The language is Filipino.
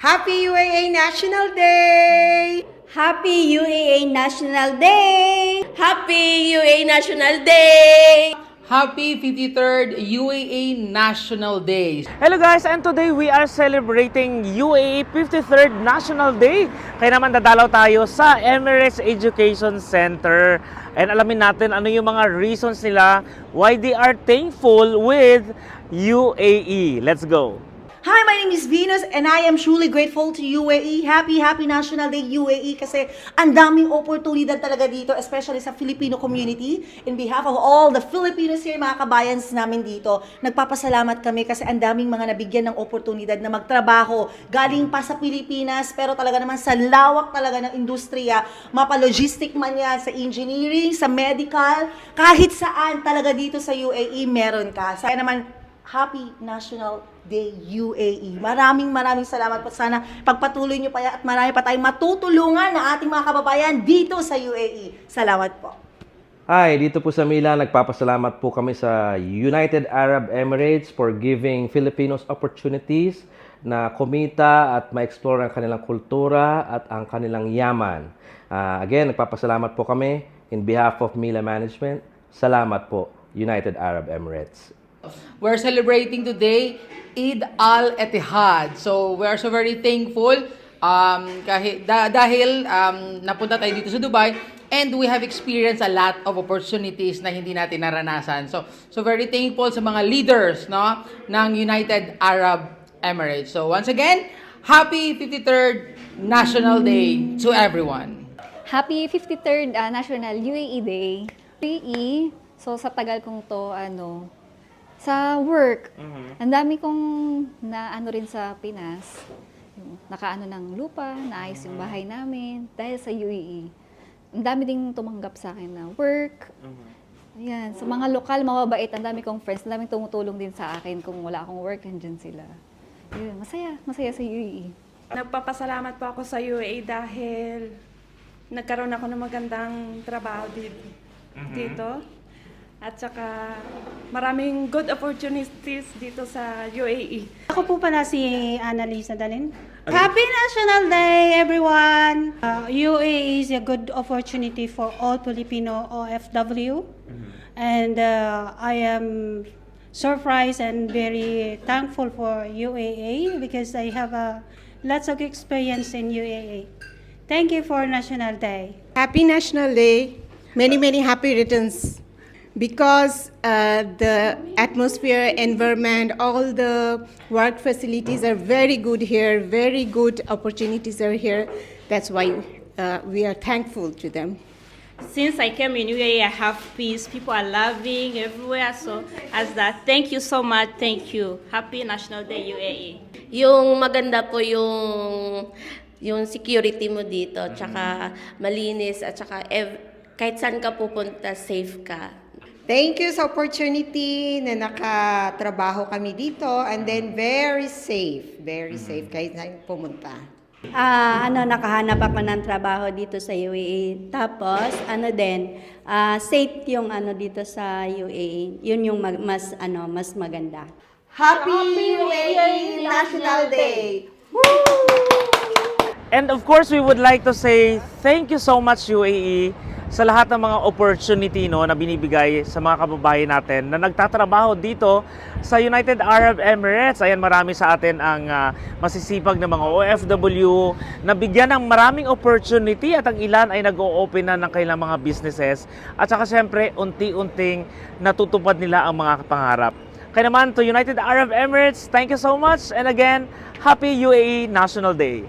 Happy UAA National Day! Happy UAA National Day! Happy UAA National Day! Happy 53rd UAA National Day! Hello guys, and today we are celebrating UAE 53rd National Day. Kaya naman dadalaw tayo sa Emirates Education Center. And alamin natin ano yung mga reasons nila why they are thankful with UAE. Let's go! Hi, my name is Venus and I am truly grateful to UAE. Happy National Day UAE kasi ang daming oportunidad talaga dito, especially sa Filipino community. In behalf of all the Filipinos here, mga kabayans namin dito, nagpapasalamat kami kasi ang daming mga nabigyan ng oportunidad na magtrabaho galing pa sa Pilipinas, pero talaga naman sa lawak talaga ng industriya, mapa-logistic man yan, sa engineering, sa medical, kahit saan talaga dito sa UAE meron ka. Kaya naman, Happy National Day UAE. Maraming salamat po. Sana pagpatuloy nyo pa yan at marami pa tayong matutulungan na ating mga kababayan dito sa UAE. Salamat po. Hi, dito po sa Milan, nagpapasalamat po kami sa United Arab Emirates for giving Filipinos opportunities na kumita at ma-explore ang kanilang kultura at ang kanilang yaman. Again, nagpapasalamat po kami in behalf of Mila Management. Salamat po, United Arab Emirates. We're celebrating today Eid al-Etihad. So we are so very thankful dahil napunta tayo dito sa Dubai and we have experienced a lot of opportunities na hindi natin naranasan. So very thankful sa mga leaders, no, ng United Arab Emirates. So once again, happy 53rd National Day to everyone. Happy 53rd National UAE Day. UAE, so sa tagal kong to, sa work, ang dami kong naano rin sa Pinas. Nakaano ng lupa, naayos yung bahay namin dahil sa UAE. Ang dami ding tumanggap sa akin na work. Ayan, sa mga lokal, mababait, ang dami kong friends, ang daming tumutulong din sa akin kung wala akong work, andyan sila. Yun, masaya sa UAE. Nagpapasalamat po ako sa UAE dahil nagkaroon ako ng magandang trabaho dito. At saka maraming good opportunities dito sa UAE. Ako po pala si Annalisa Dalin. Happy National Day, everyone! UAE is a good opportunity for all Filipino OFW. And I am surprised and very thankful for UAE because I have lots of experience in UAE. Thank you for National Day. Happy National Day. Many happy returns. Because the atmosphere, environment, all the work facilities are very good here, very good opportunities are here. That's why we are thankful to them. Since I came in UAE, I have peace. People are loving everywhere. So as that, thank you so much. Thank you. Happy National Day UAE. Yung maganda po yung security mo dito, tsaka malinis, at tsaka kahit saan ka pupunta, safe ka. Thank you sa opportunity na nakatrabaho kami dito and then very safe kahit saan pumunta. Nakahanap ako ng trabaho dito sa UAE. Tapos, safe yung dito sa UAE. Yun yung mas maganda. Happy UAE National Day! And of course, we would like to say thank you so much UAE sa lahat ng mga opportunity na binibigay sa mga kababayan natin na nagtatrabaho dito sa United Arab Emirates. Ayan, marami sa atin ang masisipag na mga OFW na bigyan ng maraming opportunity at ang ilan ay nag-o-open na ng kailang mga businesses. At saka siyempre, unti-unting natutupad nila ang mga pangarap. Kaya naman to United Arab Emirates, thank you so much. And again, Happy UAE National Day!